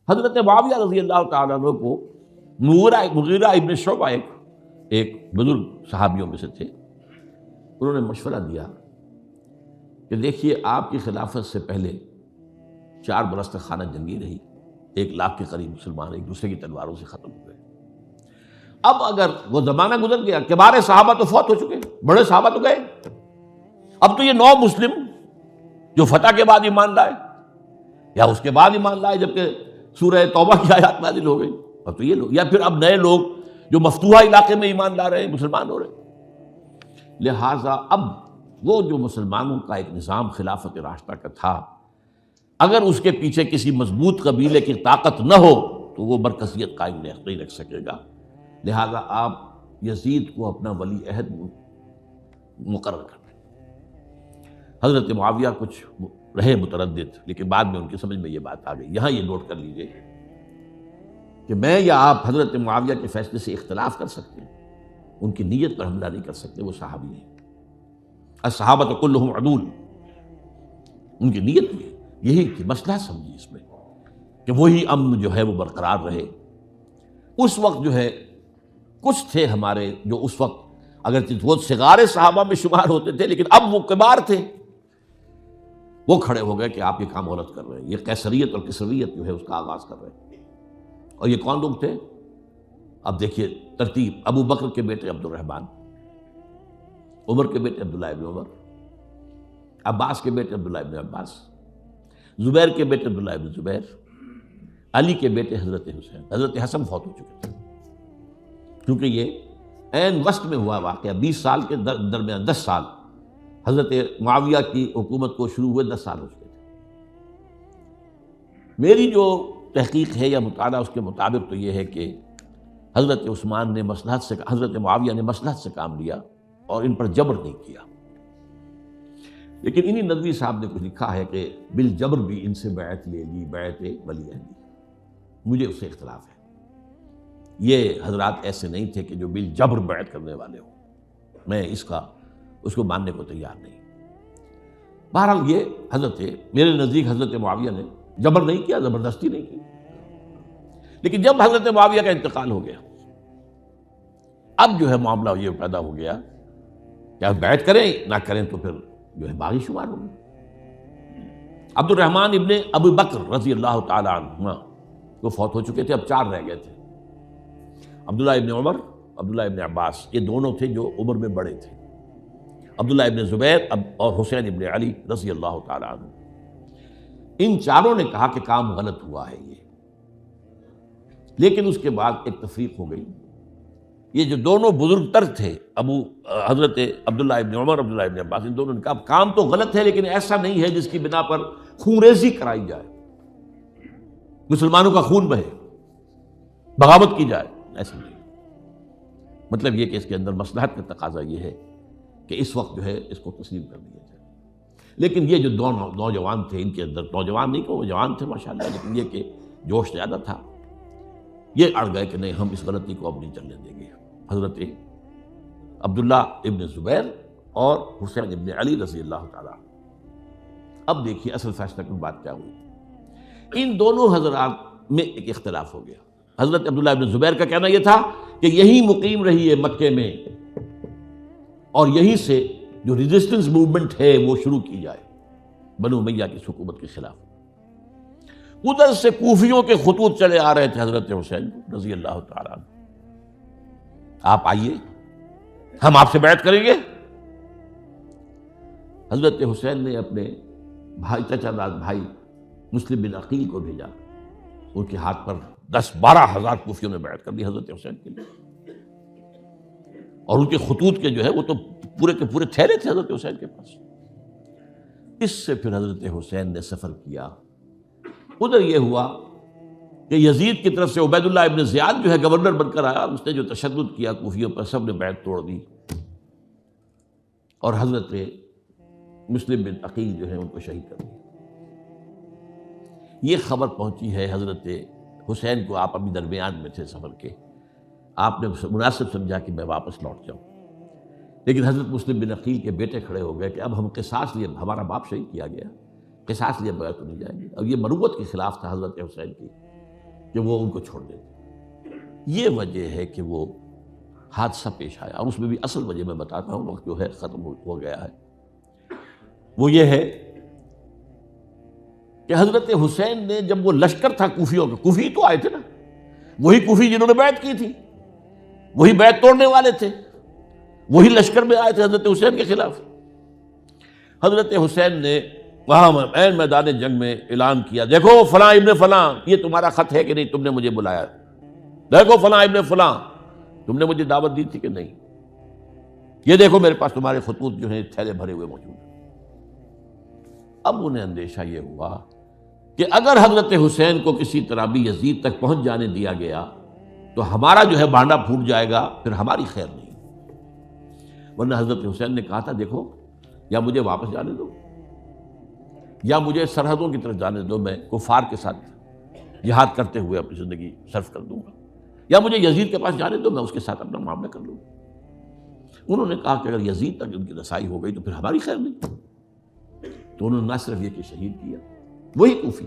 حضرت معاویہ رضی اللہ تعالیٰ عنہ کو مغیرہ ابن شعبہ ایک بزرگ صحابیوں میں سے تھے، انہوں نے مشورہ دیا کہ دیکھیے آپ کی خلافت سے پہلے 4 برس تک خانہ جنگی رہی، 1 لاکھ کے قریب مسلمان ایک دوسرے کی تلواروں سے ختم ہوئے۔ اب اگر وہ زمانہ گزر گیا، کبار صحابہ تو فوت ہو چکے، بڑے صحابہ تو گئے، اب تو یہ 9 مسلم جو فتح کے بعد ایمان لائے یا اس کے بعد ایمان لائے جبکہ سورہ توبہ کی آیات نازل ہو گئی، اب تو یہ لوگ، یا پھر اب نئے لوگ جو مفتوحہ علاقے میں ایمان لا رہے ہیں، مسلمان ہو رہے ہیں۔ لہٰذا اب وہ جو مسلمانوں کا ایک نظام خلافت راشدہ کا تھا، اگر اس کے پیچھے کسی مضبوط قبیلے کی طاقت نہ ہو تو وہ مرکزیت قائم نہیں رکھ سکے گا، لہٰذا آپ یزید کو اپنا ولی عہد مقرر کر دیں۔ حضرت معاویہ کچھ رہے متردد، لیکن بعد میں ان کی سمجھ میں یہ بات آ گئی۔ یہاں یہ نوٹ کر لیجئے کہ میں یا آپ حضرت معاویہ کے فیصلے سے اختلاف کر سکتے ہیں، ان کی نیت پر حملہ نہیں کر سکتے، وہ صحابی ہیں، الصحابۃ کلھم عدول، ان کی نیت یہی تھی، مسئلہ سمجھی اس میں کہ وہی امن جو ہے وہ برقرار رہے۔ اس وقت جو ہے کچھ تھے ہمارے جو اس وقت اگرچہ وہ صغار صحابہ میں شمار ہوتے تھے، لیکن اب وہ کبار تھے، وہ کھڑے ہو گئے کہ آپ یہ کام غلط کر رہے ہیں، یہ قیصریت اور کسرویت جو ہے اس کا آغاز کر رہے ہیں۔ اور یہ کون لوگ تھے؟ اب دیکھیے ترتیب: ابو بکر کے بیٹے عبد الرحمن، عمر کے بیٹے عبداللہ ابن عمر، عباس کے بیٹے عبداللہ ابن عباس، زبیر کے بیٹے عبداللہ ابن زبیر، علی کے بیٹے حضرت حسین۔ حضرت حسن فوت ہو چکے تھے کیونکہ یہ عین وسط میں ہوا واقعہ، 20 سال کے درمیان 10 سال حضرت معاویہ کی حکومت کو شروع ہوئے، 10 سال ہو چکے تھے۔ میری جو تحقیق ہے یا مطالعہ اس کے مطابق تو یہ ہے کہ حضرت عثمان نے مصلحت سے، حضرت معاویہ نے مصلحت سے کام لیا اور ان پر جبر نہیں کیا، لیکن انہی ندوی صاحب نے کچھ لکھا ہے کہ بالجبر بھی ان سے بیعت لے لی، بیعت ولی عہدی، مجھے اس سے اختلاف ہے۔ یہ حضرات ایسے نہیں تھے کہ جو بالجبر بیعت کرنے والے ہوں، میں اس کو ماننے کو تیار نہیں۔ بہرحال یہ میرے نزدیک حضرت معاویہ نے جبر نہیں کیا، زبردستی نہیں کی، لیکن جب حضرت معاویہ کا انتقال ہو گیا، اب جو ہے معاملہ یہ پیدا ہو گیا کہ آپ بیعت کریں نہ کریں تو پھر جو ہے باغی شمار ہوں گے۔ عبد الرحمن ابن ابو بکر رضی اللہ تعالی عنہما وہ فوت ہو چکے تھے، اب 4 رہ گئے تھے، عبداللہ ابن عمر، عبداللہ ابن عباس، یہ دونوں تھے جو عمر میں بڑے تھے، عبداللہ ابن زبیر اور حسین ابن علی رضی اللہ تعالی عنہ۔ ان چاروں نے کہا کہ کام غلط ہوا ہے یہ، لیکن اس کے بعد ایک تفریق ہو گئی۔ یہ جو دونوں بزرگ تر تھے، حضرت عبداللہ ابن عمر، عبداللہ ابن عباس، ان دونوں نے کہا کام تو غلط ہے لیکن ایسا نہیں ہے جس کی بنا پر خونریزی کرائی جائے، مسلمانوں کا خون بہے، بغاوت کی جائے، ایسا نہیں۔ مطلب یہ کہ اس کے اندر مصلحت کا تقاضا یہ ہے کہ اس وقت جو ہے اس کو تسلیم کر دیا جائے۔ لیکن یہ جو نوجوان تھے، ان کے اندر، نوجوان نہیں کہ وہ جوان تھے ماشاءاللہ، لیکن یہ کہ جوش زیادہ تھا، یہ اڑ گئے کہ نہیں، ہم اس غلطی کو اب نہیں چلنے دیں گے۔ حضرت عبداللہ ابن زبیر اور حسین ابن علی رضی اللہ تعالیٰ۔ اب دیکھیے اصل فیصلہ کی بات کیا ہوئی۔ ان دونوں حضرات میں ایک اختلاف ہو گیا۔ حضرت عبداللہ ابن زبیر کا کہنا یہ تھا کہ یہی مقیم رہی ہے مکے میں، اور یہیں سے جو ریزسٹنس موومنٹ ہے وہ شروع کی جائے بنو امیہ کی حکومت کے خلاف۔ ادھر سے کوفیوں کے خطوط چلے آ رہے تھے حضرت حسین رضی اللہ تعالیٰ عنہ، آپ آئیے، ہم آپ سے بیعت کریں گے۔ حضرت حسین نے اپنے بھائی، چچا داد بھائی مسلم بن عقیل کو بھیجا، ان کے ہاتھ پر 10-12 ہزار کوفیوں نے بیعت کر دی حضرت حسین کے لیے، اور ان کے خطوط کے جو ہے وہ تو پورے کے پورے تھیلے تھے حضرت حسین کے پاس۔ اس سے پھر حضرت حسین نے سفر کیا۔ ادھر یہ ہوا کہ یزید کی طرف سے عبید اللہ ابن زیاد جو ہے گورنر بن کر آیا، اس نے جو تشدد کیا کوفیوں پر، سب نے بیعت توڑ دی، اور حضرت مسلم بن عقیل جو ہے ان کو شہید کر دیا۔ یہ خبر پہنچی ہے حضرت حسین کو، آپ ابھی درمیان میں تھے سفر کے، آپ نے مناسب سمجھا کہ میں واپس لوٹ جاؤں، لیکن حضرت مسلم بن عقیل کے بیٹے کھڑے ہو گئے کہ اب ہم قصاص لیے، ہمارا باپ شہید کیا گیا، قصاص لیے بغیر تو نہیں جائیں گے۔ اور یہ مروت کے خلاف تھا حضرت حسین کی کہ وہ ان کو چھوڑ دیتے۔ یہ وجہ ہے کہ وہ حادثہ پیش آیا، اور اس میں بھی اصل وجہ میں بتاتا ہوں، وقت جو ہے ختم ہو گیا ہے۔ وہ یہ ہے کہ حضرت حسین نے جب وہ لشکر تھا کوفیوں کا، کوفی تو آئے تھے نا، وہی کوفی جنہوں نے بیعت کی تھی، وہی بیعت توڑنے والے تھے، وہی لشکر میں آئے تھے حضرت حسین کے خلاف۔ حضرت حسین نے وہاں عین میدان جنگ میں اعلان کیا، دیکھو فلاں ابن فلاں، یہ تمہارا خط ہے کہ نہیں؟ تم نے مجھے بلایا۔ دیکھو فلاں ابن فلاں، تم نے مجھے دعوت دی تھی کہ نہیں؟ یہ دیکھو میرے پاس تمہارے خطوط جو ہیں تھیلے بھرے ہوئے موجود ہیں۔ اب انہیں اندیشہ یہ ہوا کہ اگر حضرت حسین کو کسی طرح بھی یزید تک پہنچ جانے دیا گیا تو ہمارا جو ہے بانڈا پھوٹ جائے گا، پھر ہماری خیر نہیں۔ ورنہ حضرت حسین نے کہا تھا، دیکھو یا مجھے واپس جانے دو، یا مجھے سرحدوں کی طرف جانے دو، میں کفار کے ساتھ جہاد کرتے ہوئے اپنی زندگی صرف کر دوں گا، یا مجھے یزید کے پاس جانے دو، میں اس کے ساتھ اپنا معاملہ کر لوں گا۔ انہوں نے کہا کہ اگر یزید تک ان کی رسائی ہو گئی تو پھر ہماری خیر نہیں۔ تو انہوں نے نہ صرف یہ کہ شہید کیا، وہی کوفی،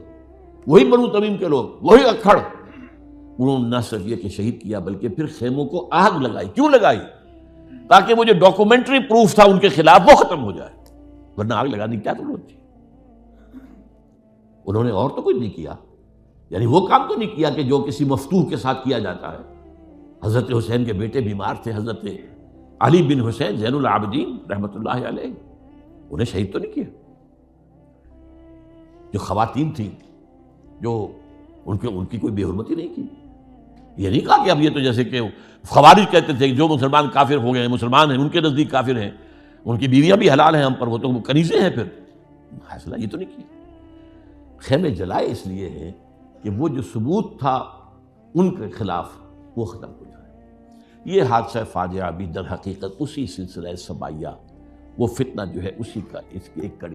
وہی بنو تمیم کے لوگ، وہی اکھڑ، انہوں نے نہ صرف یہ کہ شہید کیا بلکہ پھر خیموں کو آگ لگائی۔ کیوں لگائی؟ تاکہ وہ جو ڈاکومنٹری پروف تھا ان کے خلاف وہ ختم ہو جائے، ورنہ آگ لگانے کی کیا ضرورت تھی؟ انہوں نے اور تو کچھ نہیں کیا، یعنی وہ کام تو نہیں کیا کہ جو کسی مفتوح کے ساتھ کیا جاتا ہے۔ حضرت حسین کے بیٹے بیمار تھے، حضرت علی بن حسین زین العابدین رحمۃ اللہ علیہ، انہیں شہید تو نہیں کیا۔ جو خواتین تھیں جو ان کی کوئی بے حرمتی نہیں کی۔ یہ نہیں کہا کہ اب یہ تو جیسے کہ خوارج کہتے تھے کہ جو مسلمان کافر ہو گئے ہیں، مسلمان ہیں، ان کے نزدیک کافر ہیں، ان کی بیویاں بھی حلال ہیں ہم پر، وہ تو کنیزیں ہیں، پھر فیصلہ یہ تو نہیں کیا۔ خیمے جلائے اس لیے ہیں کہ وہ جو ثبوت تھا ان کے خلاف وہ ختم ہو جائے۔ یہ حادثہ فاجعہ بھی در حقیقت اسی سلسلہ سبائیہ، وہ فتنہ جو ہے اسی کا اس کی ایک کڑی